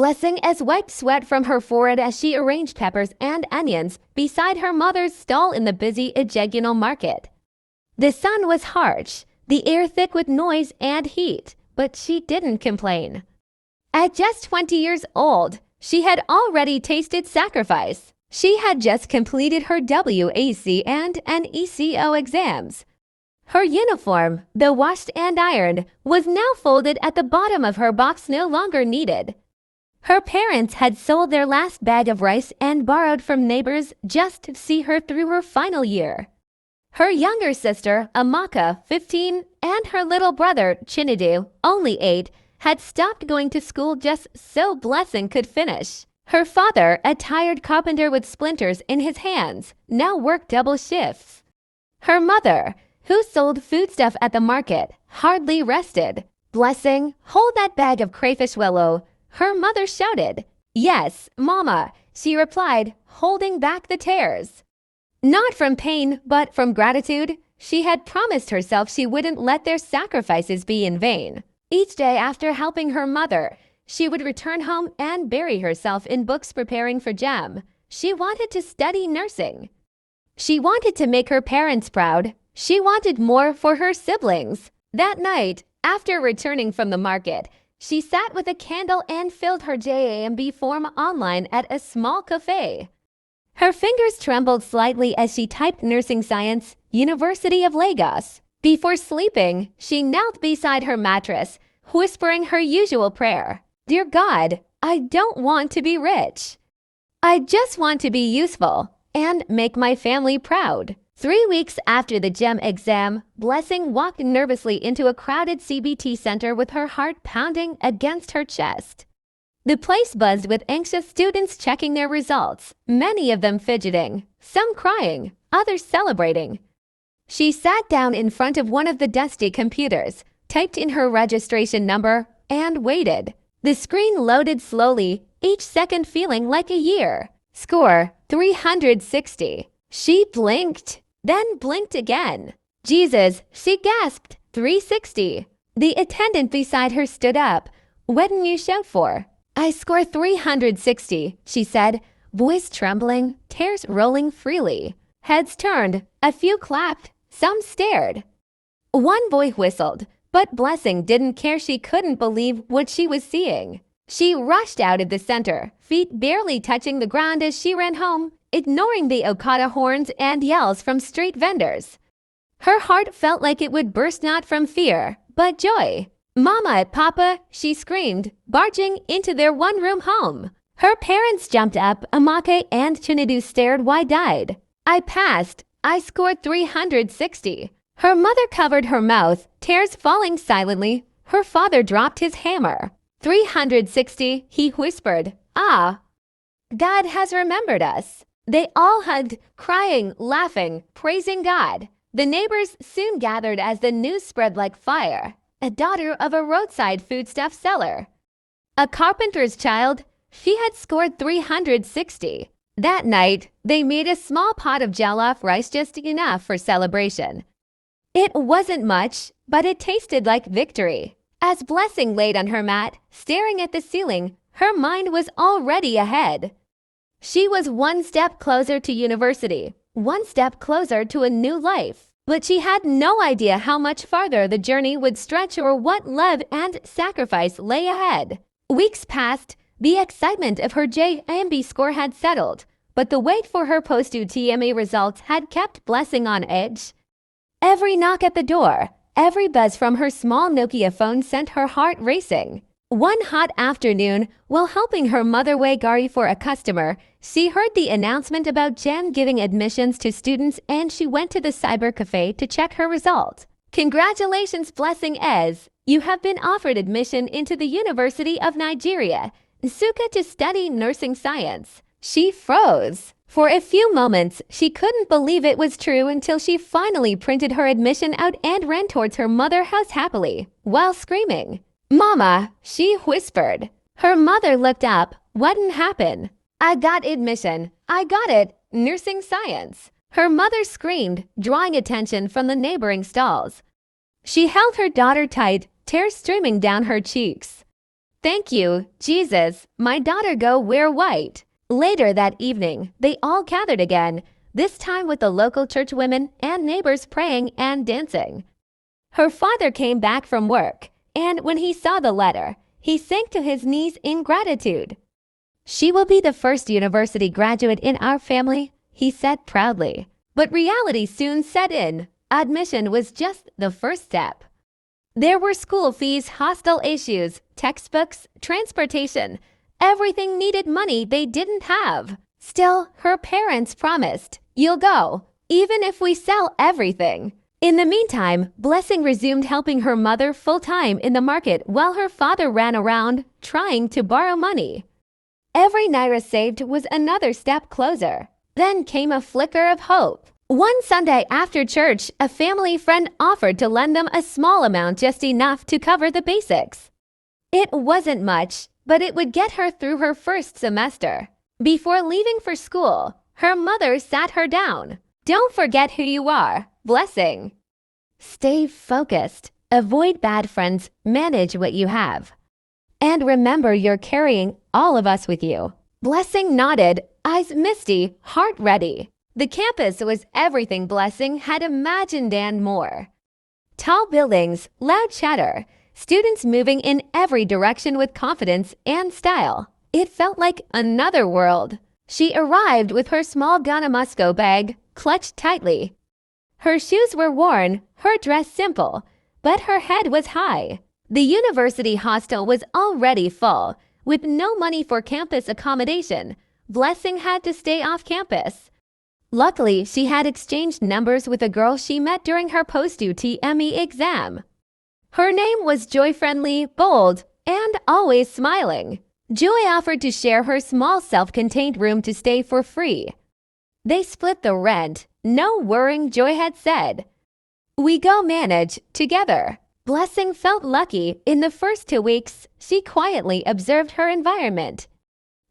Blessing as wiped sweat from her forehead as she arranged peppers and onions beside her mother's stall in the busy Ejegunal market. The sun was harsh, the air thick with noise and heat, but she didn't complain. At just 20 years old, she had already tasted sacrifice. She had just completed her WAC and NECO exams. Her uniform, though washed and ironed, was now folded at the bottom of her box, no longer needed. Her parents had sold their last bag of rice and borrowed from neighbors just to see her through her final year. Her younger sister, Amaka, 15, and her little brother, Chinedu, only 8, had stopped going to school just so Blessing could finish. Her father, a tired carpenter with splinters in his hands, now worked double shifts. Her mother, who sold foodstuff at the market, hardly rested. "Blessing, hold that bag of crayfish willow," her mother shouted. "Yes, Mama," she replied, holding back the tears. Not from pain, but from gratitude, she had promised herself she wouldn't let their sacrifices be in vain. Each day after helping her mother, she would return home and bury herself in books preparing for JAM. She wanted to study nursing. She wanted to make her parents proud. She wanted more for her siblings. That night, after returning from the market, she sat with a candle and filled her JAMB form online at a small cafe. Her fingers trembled slightly as she typed Nursing Science, University of Lagos. Before sleeping, she knelt beside her mattress, whispering her usual prayer. "Dear God, I don't want to be rich. I just want to be useful and make my family proud." 3 weeks after the GEM exam, Blessing walked nervously into a crowded CBT center with her heart pounding against her chest. The place buzzed with anxious students checking their results, many of them fidgeting, some crying, others celebrating. She sat down in front of one of the dusty computers, typed in her registration number, and waited. The screen loaded slowly, each second feeling like a year. Score 360. She blinked, then blinked again. "Jesus," she gasped, 360. The attendant beside her stood up. "What did you shout for?" "I scored 360, she said, voice trembling, tears rolling freely. Heads turned, a few clapped, some stared. One boy whistled, but Blessing didn't care. She couldn't believe what she was seeing. She rushed out of the center, feet barely touching the ground as she ran home, ignoring the Okada horns and yells from street vendors. Her heart felt like it would burst, not from fear, but joy. "Mama, Papa," she screamed, barging into their one-room home. Her parents jumped up. Amake and Chinedu stared wide-eyed. "I passed. I scored 360. Her mother covered her mouth, tears falling silently. Her father dropped his hammer. 360, he whispered. "Ah, God has remembered us." They all hugged, crying, laughing, praising God. The neighbors soon gathered as the news spread like fire. A daughter of a roadside foodstuff seller, a carpenter's child, she had scored 360. That night, they made a small pot of jollof rice, just enough for celebration. It wasn't much, but it tasted like victory. As Blessing laid on her mat, staring at the ceiling, her mind was already ahead. She was one step closer to university, one step closer to a new life. But she had no idea how much farther the journey would stretch or what love and sacrifice lay ahead. Weeks passed. The excitement of her JAMB score had settled, but the wait for her post-UTME results had kept Blessing on edge. Every knock at the door, every buzz from her small Nokia phone sent her heart racing. One hot afternoon, while helping her mother weigh gari for a customer, she heard the announcement about JAM giving admissions to students, and she went to the cyber cafe to check her result. "Congratulations, Blessing Ez. You have been offered admission into the University of Nigeria, Nsukka, to study nursing science." She froze. For a few moments, she couldn't believe it was true until she finally printed her admission out and ran towards her mother's house happily, while screaming. "Mama," she whispered. Her mother looked up. "What'd happen?" "I got admission. I got it. Nursing science." Her mother screamed, drawing attention from the neighboring stalls. She held her daughter tight, tears streaming down her cheeks. Thank you, Jesus. My daughter go wear white. Later that evening, they all gathered again, this time with the local church women and neighbors praying and dancing. Her father came back from work, and when he saw the letter, he sank to his knees in gratitude. She will be the first university graduate in our family, he said proudly. But reality soon set in. Admission was just the first step. There were school fees, hostel issues, textbooks, transportation. Everything needed money they didn't have. Still, her parents promised, "You'll go, even if we sell everything." In the meantime, Blessing resumed helping her mother full-time in the market while her father ran around trying to borrow money. Every naira saved was another step closer. Then came a flicker of hope. One Sunday after church, a family friend offered to lend them a small amount, just enough to cover the basics. It wasn't much, but it would get her through her first semester. Before leaving for school, her mother sat her down. "Don't forget who you are, Blessing. Stay focused. Avoid bad friends. Manage what you have. And remember, you're carrying all of us with you." Blessing nodded, eyes misty, heart ready. The campus was everything Blessing had imagined and more. Tall buildings, loud chatter, students moving in every direction with confidence and style. It felt like another world. She arrived with her small Ghana Musco bag clutched tightly. Her shoes were worn, her dress simple, but her head was high. The university hostel was already full. With no money for campus accommodation, Blessing had to stay off campus. Luckily, she had exchanged numbers with a girl she met during her post-UTME exam. Her name was Joy, friendly, bold, and always smiling. Joy offered to share her small self-contained room to stay for free. They split the rent. "No worrying," Joy had said. "We go manage together." Blessing felt lucky. In the first 2 weeks, she quietly observed her environment.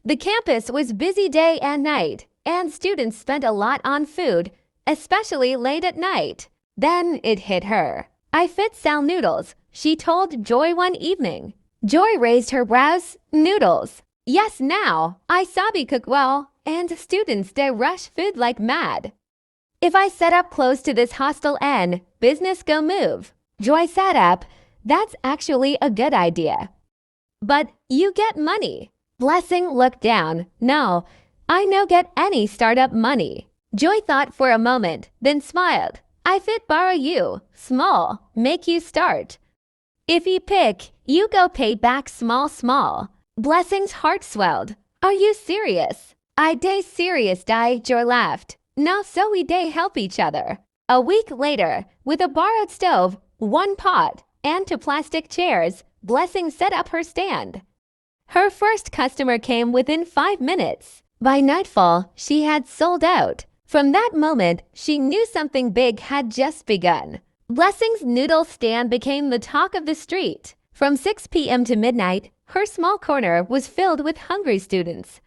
The campus was busy day and night, and students spent a lot on food, especially late at night. Then it hit her. "I fit sell noodles," she told Joy one evening. Joy raised her brows. "Noodles? Yes, now. I sabi cook well, and students they rush food like mad. If I set up close to this hostel and business go move." Joy sat up. "That's actually a good idea. But you get money." Blessing looked down. "No, I no get any startup money." Joy thought for a moment, then smiled. "I fit borrow you, small, make you start. If you pick, you go pay back small. Blessing's heart swelled. "Are you serious?" "I day serious, Joy laughed. "Now so we day help each other." A week later, with a borrowed stove, 1 pot, and 2 plastic chairs, Blessing set up her stand. Her first customer came within 5 minutes. By nightfall, she had sold out. From that moment, she knew something big had just begun. Blessing's noodle stand became the talk of the street. From 6 p.m. to midnight, her small corner was filled with hungry students.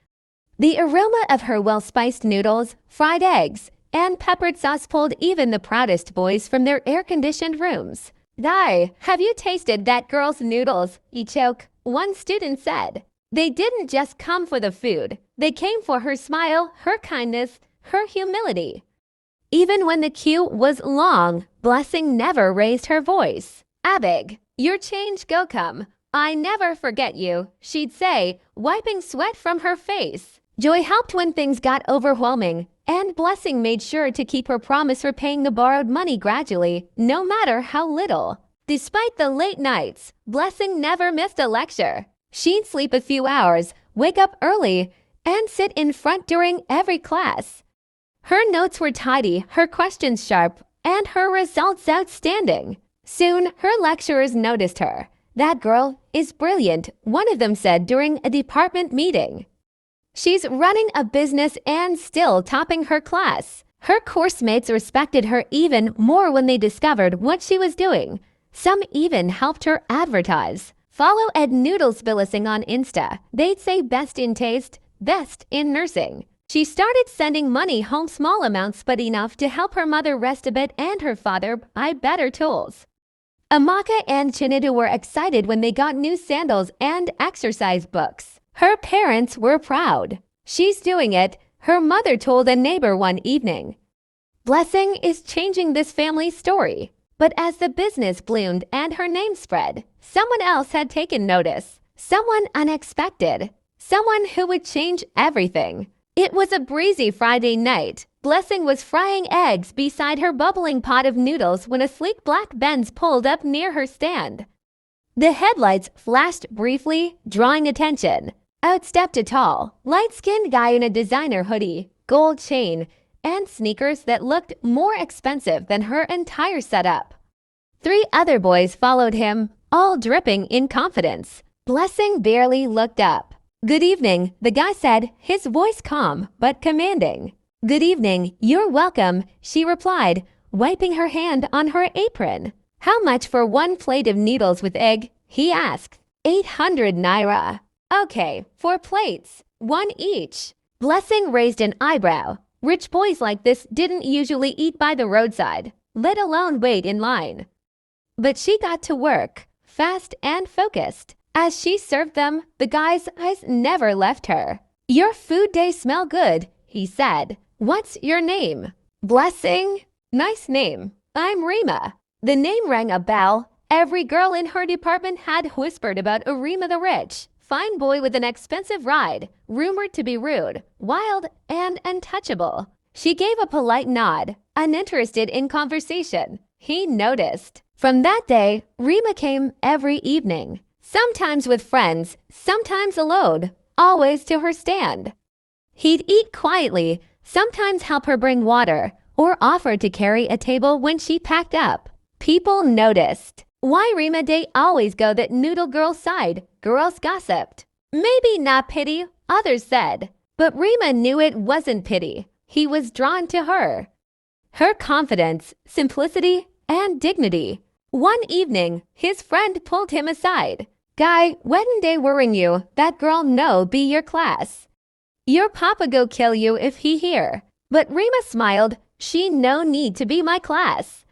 The aroma of her well-spiced noodles, fried eggs, and peppered sauce pulled even the proudest boys from their air-conditioned rooms. Have you tasted that girl's noodles, Ichok?" one student said. They didn't just come for the food. They came for her smile, her kindness, her humility. Even when the queue was long, Blessing never raised her voice. "Abig, your change go come. I never forget you," she'd say, wiping sweat from her face. Joy helped when things got overwhelming, and Blessing made sure to keep her promise for paying the borrowed money gradually, no matter how little. Despite the late nights, Blessing never missed a lecture. She'd sleep a few hours, wake up early, and sit in front during every class. Her notes were tidy, her questions sharp, and her results outstanding. Soon, her lecturers noticed her. "That girl is brilliant," one of them said during a department meeting. "She's running a business and still topping her class." Her course mates respected her even more when they discovered what she was doing. Some even helped her advertise. Follow Ed Noodles Billissing on Insta. They'd say best in taste, best in nursing. She started sending money home, small amounts but enough to help her mother rest a bit and her father buy better tools. Amaka and Chinadu were excited when they got new sandals and exercise books. Her parents were proud. She's doing it, her mother told a neighbor one evening. Blessing is changing this family's story. But as the business bloomed and her name spread, someone else had taken notice. Someone unexpected. Someone who would change everything. It was a breezy Friday night. Blessing was frying eggs beside her bubbling pot of noodles when a sleek black Benz pulled up near her stand. The headlights flashed briefly, drawing attention. Out stepped a tall, light-skinned guy in a designer hoodie, gold chain, and sneakers that looked more expensive than her entire setup. 3 other boys followed him, all dripping in confidence. Blessing barely looked up. "Good evening," the guy said, his voice calm but commanding. "Good evening, you're welcome," she replied, wiping her hand on her apron. "How much for 1 plate of noodles with egg?" he asked. 800 naira. "Okay, 4 plates, 1 each." Blessing raised an eyebrow. Rich boys like this didn't usually eat by the roadside, let alone wait in line. But she got to work, fast and focused. As she served them, the guy's eyes never left her. "Your food days smell good," he said. "What's your name?" "Blessing." "Nice name. I'm Rima." The name rang a bell. Every girl in her department had whispered about Rima the rich, fine boy with an expensive ride, rumored to be rude, wild, and untouchable. She gave a polite nod, uninterested in conversation. He noticed. From that day, Rima came every evening. Sometimes with friends, sometimes alone, always to her stand. He'd eat quietly, sometimes help her bring water, or offer to carry a table when she packed up. People noticed. Why Rima Day always go that noodle girl's side, girls gossiped. Maybe not pity, others said. But Rima knew it wasn't pity. He was drawn to her. Her confidence, simplicity, and dignity. One evening, his friend pulled him aside. "Guy, wedding day worrying you, that girl no be your class. Your papa go kill you if he hear." But Rima smiled. "She no need to be my class.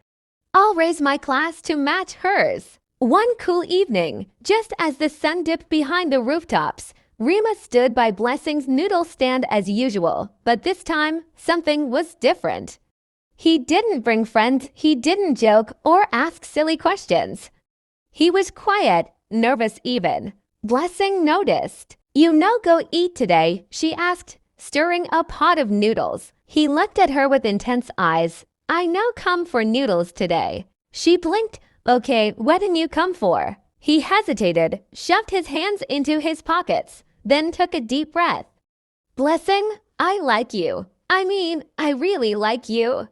I'll raise my class to match hers." One cool evening, just as the sun dipped behind the rooftops, Rima stood by Blessing's noodle stand as usual, but this time, something was different. He didn't bring friends, he didn't joke or ask silly questions. He was quiet, nervous even. Blessing noticed. "You no go eat today?" she asked, stirring a pot of noodles. He looked at her with intense eyes. "I no come for noodles today." She blinked. "Okay, what did you come for?" He hesitated, shoved his hands into his pockets, then took a deep breath. "Blessing, I like you. I really like you.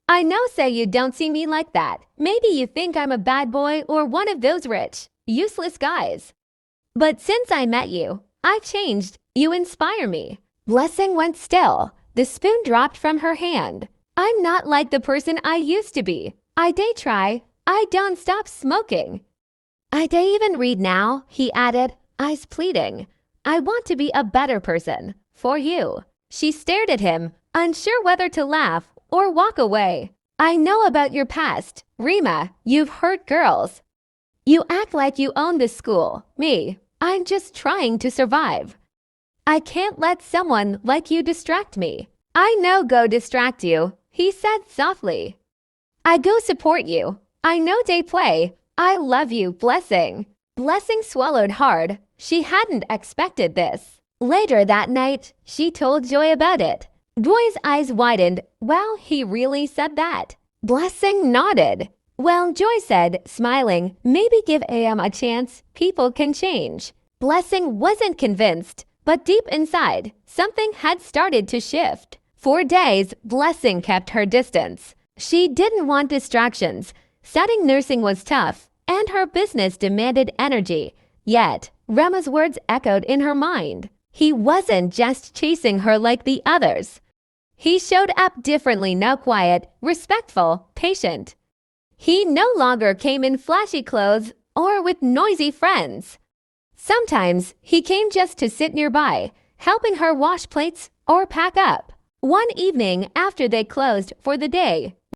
I know say you don't see me like that. Maybe you think I'm a bad boy or one of those rich, useless guys. But since I met you, I've changed. You inspire me." Blessing went still. The spoon dropped from her hand. "I'm not like the person I used to be. I day try. I don't stop smoking. I day even read now," he added, eyes pleading. "I want to be a better person. For you." She stared at him, unsure whether to laugh or walk away. "I know about your past. Rima, you've hurt girls. You act like you own this school. Me, I'm just trying to survive. I can't let someone like you distract me." "I no go distract you," he said softly. "I go support you. I know they play. I love you, Blessing." Blessing swallowed hard. She hadn't expected this. Later that night, she told Joy about it. Joy's eyes widened. "Well, he really said that." Blessing nodded. "Well," Joy said, smiling, "maybe give AM a chance. People can change." Blessing wasn't convinced, but deep inside, something had started to shift. For days, Blessing kept her distance. She didn't want distractions. Studying nursing was tough, and her business demanded energy. Yet, Rema's words echoed in her mind. He wasn't just chasing her like the others. He showed up differently, now quiet, respectful, patient. He no longer came in flashy clothes or with noisy friends. Sometimes he came just to sit nearby, helping her wash plates or pack up. One evening after they closed for the day,